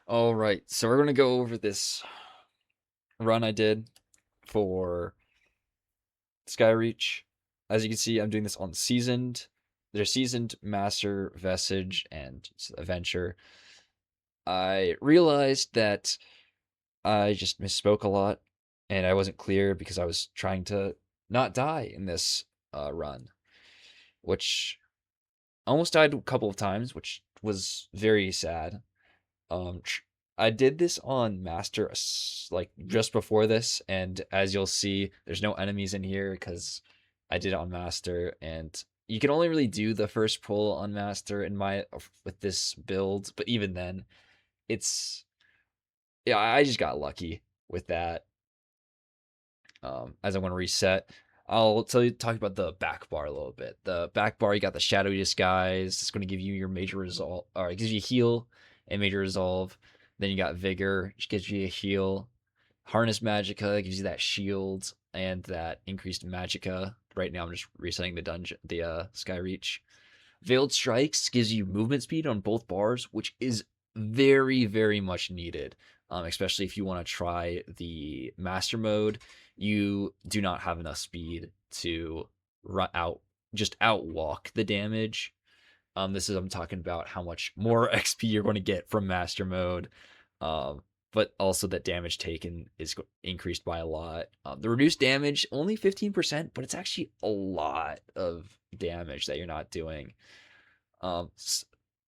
All right, so we're gonna go over this run I did for Skyreach. As you can see, I'm doing this on seasoned. There's seasoned, master, vestige, and adventure. I realized that I just misspoke a lot, and I wasn't clear because I was trying to not die in this run, which almost died a couple of times, which was very sad. Um, I did this on Master like just before this, and as you'll see, there's no enemies in here because I did it on Master, and you can only really do the first pull on Master in my with this build, but even then, it's yeah, I just got lucky with that. As I'm going to reset, I'll talk about the back bar a little bit. The back bar, you got the Shadowy Disguise. It's going to give you your major resolve, or it gives you a heal and major resolve. Then you got Vigor, which gives you a heal. Harness Magicka gives you that shield and that increased Magicka. Right now, I'm just resetting the dungeon, the Skyreach. Veiled Strikes gives you movement speed on both bars, which is very, very much needed, especially if you want to try the Master Mode. You do not have enough speed to run out, just outwalk the damage. This is I'm talking about how much more XP you're going to get from Master Mode, um, but also that damage taken is increased by a lot. The reduced damage only 15%, but it's actually a lot of damage that you're not doing. Um,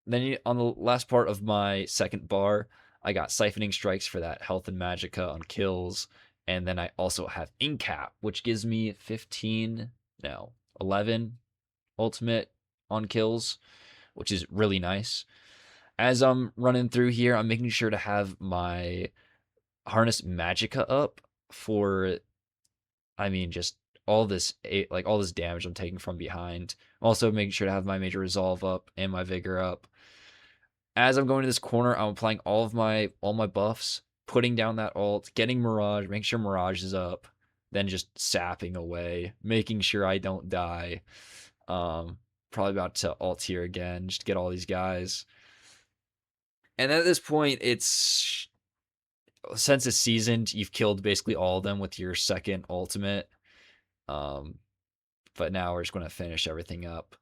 then on the last part of my second bar, I got Siphoning Strikes for that health and magicka on kills. And then I also have Incap, which gives me 15, no, 11 ultimate on kills, which is really nice. As I'm running through here, I'm making sure to have my Harness Magicka up for, I mean, just all this like all this damage I'm taking from behind. Also making sure to have my Major Resolve up and my Vigor up. As I'm going to this corner, I'm applying all my buffs, putting down that ult, getting Mirage, making sure Mirage is up, then just sapping away, making sure I don't die. Um, Probably about to ult here again, just to get all these guys. And at this point, it's since it's seasoned, you've killed basically all of them with your second ultimate. Um, but now we're just going to finish everything up.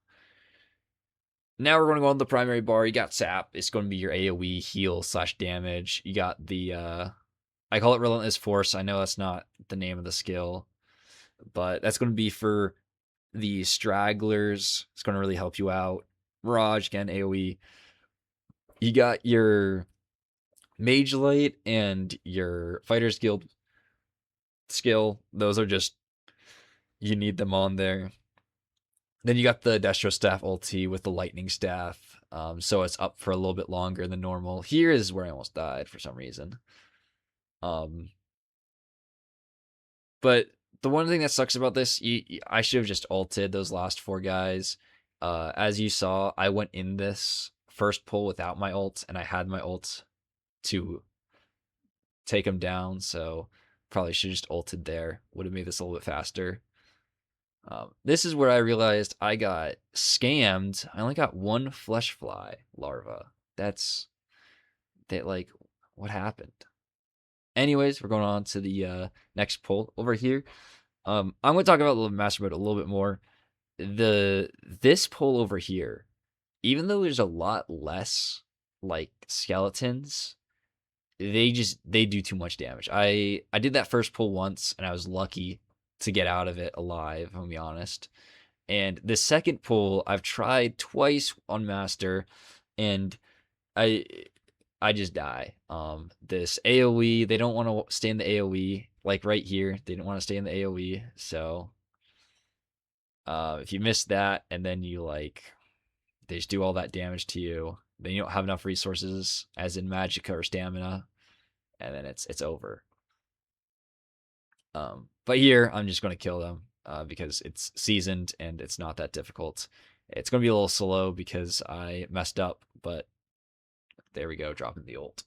Now we're going to go on the primary bar. You got Sap. It's going to be your AoE heal slash damage. You got the, I call it Relentless Force. I know that's not the name of the skill, but that's going to be for the stragglers. It's going to really help you out. Mirage, again, AoE. You got your Mage Light and your Fighter's Guild skill. Those are just, you need them on there. Then you got the Destro Staff ulti with the Lightning Staff. So it's up for a little bit longer than normal. Here is where I almost died for some reason. Um, but the one thing that sucks about this, I should have just ulted those last four guys. As you saw, I went in this first pull without my ult, and I had my ult to take them down. So probably should have just ulted there. Would have made this a little bit faster. This is where I realized I got scammed. I only got one flesh fly larva. That's that like what happened? Anyways, we're going on to the next poll over here. I'm going to talk about the master mode a little bit more. This poll over here, even though there's a lot less like skeletons, they do too much damage. I did that first pull once and I was lucky to get out of it alive, I'm gonna be honest. And the second pull I've tried twice on master and I I just die. This AoE, they don't want to stay in the AoE like right here. They don't want to stay in the AoE. So, if you miss that and then you like they just do all that damage to you, then you don't have enough resources as in magicka or stamina and then it's over. But here I'm just going to kill them because it's seasoned and it's not that difficult. It's going to be a little slow because I messed up, but there we go, dropping the ult.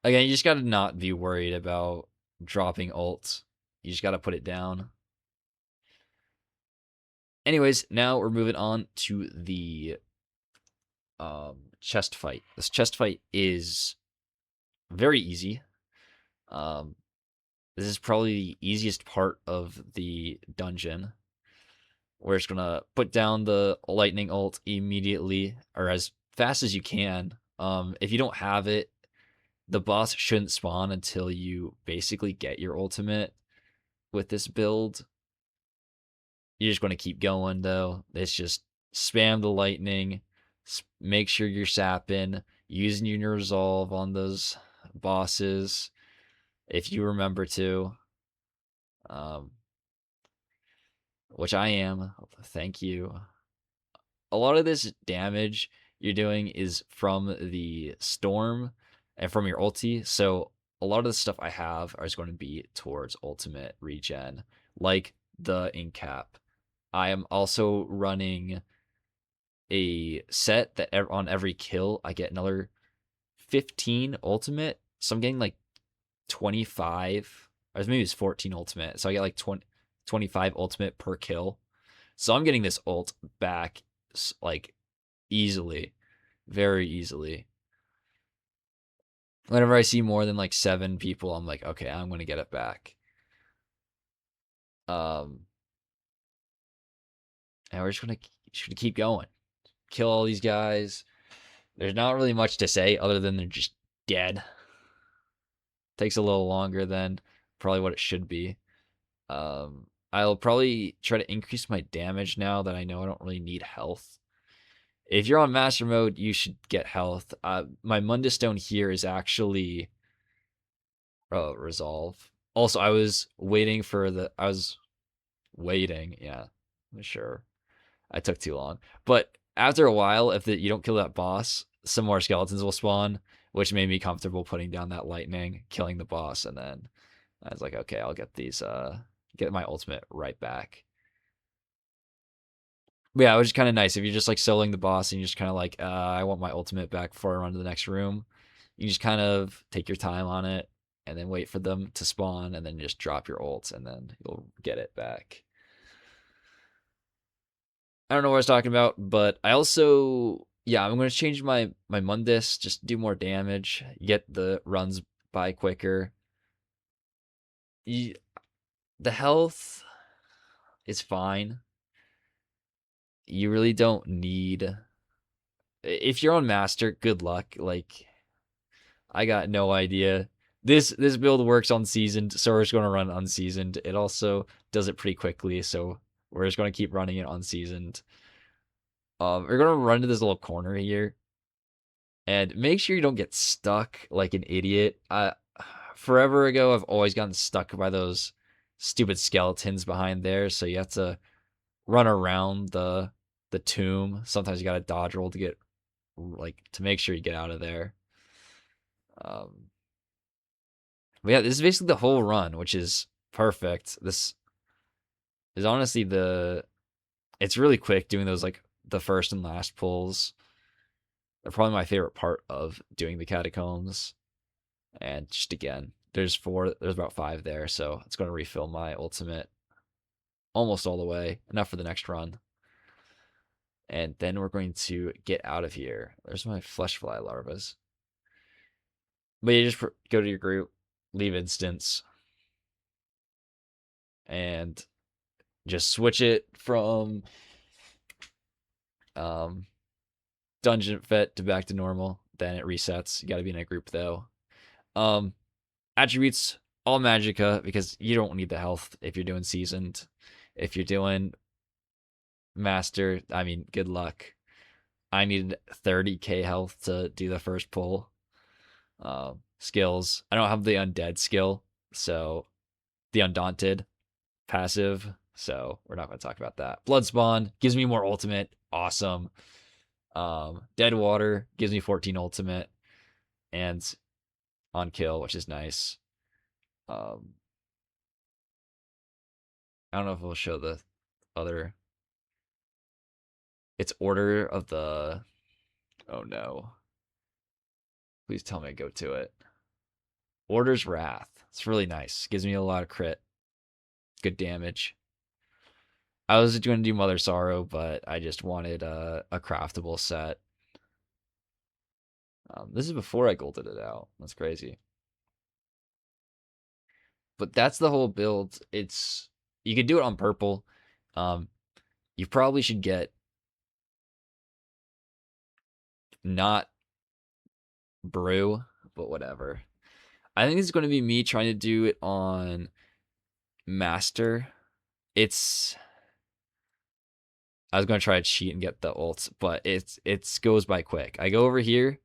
Again, you just got to not be worried about dropping ult. You just got to put it down. Anyways, now we're moving on to the chest fight. This chest fight is very easy. Um, this is probably the easiest part of the dungeon. We're just gonna put down the lightning ult immediately, or as fast as you can. If you don't have it, the boss shouldn't spawn until you basically get your ultimate with this build. You're just going to keep going though. It's just spam the lightning, make sure you're sapping, using your resolve on those bosses if you remember to, um, which I am. Thank you. A lot of this damage you're doing is from the storm and from your ulti. So a lot of the stuff I have is going to be towards ultimate regen, like the ink cap. I am also running a set that on every kill I get another 15 ultimate. So I'm getting like 25, or maybe it's 14 ultimate. So I get like 25 ultimate per kill. So I'm getting this ult back like easily, very easily. Whenever I see more than like 7 people, I'm like, okay, I'm going to get it back. Um, and we're just going to keep going. Kill all these guys. There's not really much to say other than they're just dead. Takes a little longer than probably what it should be. I'll probably try to increase my damage now that I know I don't really need health. If you're on master mode, you should get health. My Mundus Stone here is actually resolve. Also, I was waiting for the. I was waiting. Yeah, sure. I took too long, but after a while, if you don't kill that boss, some more skeletons will spawn, which made me comfortable putting down that lightning, killing the boss, and then I was like, okay, I'll get these. Get my ultimate right back. But yeah, it was just kind of nice if you're just like soloing the boss and you're just kind of like, I want my ultimate back before I run to the next room. You just kind of take your time on it and then wait for them to spawn and then just drop your ults and then you'll get it back. I don't know what I was talking about, but I also, yeah, I'm going to change my Mundus, just do more damage, get the runs by quicker. You, the health is fine. You really don't need, if you're on master, good luck. Like, I got no idea. This build works on seasoned, so we're just going to run unseasoned. It also does it pretty quickly, so we're just going to keep running it unseasoned. We're going to run to this little corner here, and make sure you don't get stuck like an idiot. Forever ago, I've always gotten stuck by those stupid skeletons behind there, so you have to run around the tomb. Sometimes you got to dodge roll to get like to make sure you get out of there. But yeah, this is basically the whole run, which is perfect. This is honestly it's really quick doing those like the first and last pulls. They're probably my favorite part of doing the catacombs. And just again, there's about 5 there, so it's going to refill my ultimate almost all the way, enough for the next run. And then we're going to get out of here. There's my flesh fly larvas. But you just go to your group, leave instance, and just switch it from dungeon vet to back to normal. Then it resets. You got to be in a group though. Attributes all magicka because you don't need the health if you're doing seasoned. If you're doing master, I mean, good luck. I needed 30k health to do the first pull. Skills. I don't have the undead skill, so the undaunted passive. So we're not going to talk about that. Blood spawn gives me more ultimate. Awesome. Dead water gives me 14 ultimate and on kill, which is nice. I don't know if we'll show the other. It's order of the. Oh no. Please tell me to go to it. Order's Wrath. It's really nice. Gives me a lot of crit. Good damage. I was going to do Mother Sorrow, but I just wanted a craftable set. This is before I golded it out. That's crazy. But that's the whole build. It's you could do it on purple. Um, you probably should get not brew, but whatever. I think it's going to be me trying to do it on master. It's I was going to try to cheat and get the ults, but it's goes by quick. I go over here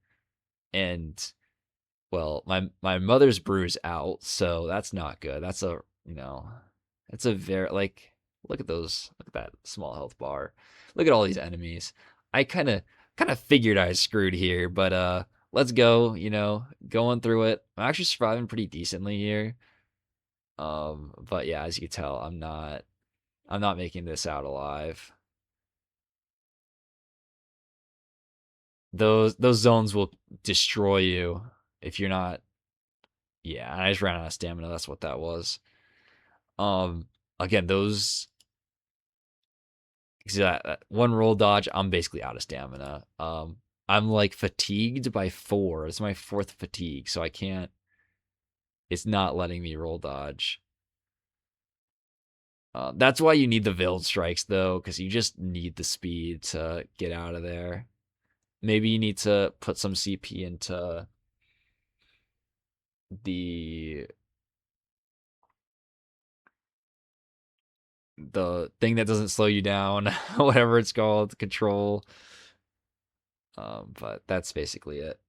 and well, my mother's brew's out, so that's not good. That's a it's a very like look at those look at that small health bar. Look at all these enemies. I kind of figured I was screwed here, but let's go, going through it. I'm actually surviving pretty decently here. But yeah, as you can tell, I'm not making this out alive. Those zones will destroy you if you're not. Yeah, I just ran out of stamina. That's what that was. Um, Again, those one roll dodge, I'm basically out of stamina. I'm like fatigued by 4. It's my 4th fatigue, so I can't. It's not letting me roll dodge. That's why you need the veiled strikes though, because you just need the speed to get out of there. Maybe you need to put some CP into the thing that doesn't slow you down, whatever it's called, control. But that's basically it.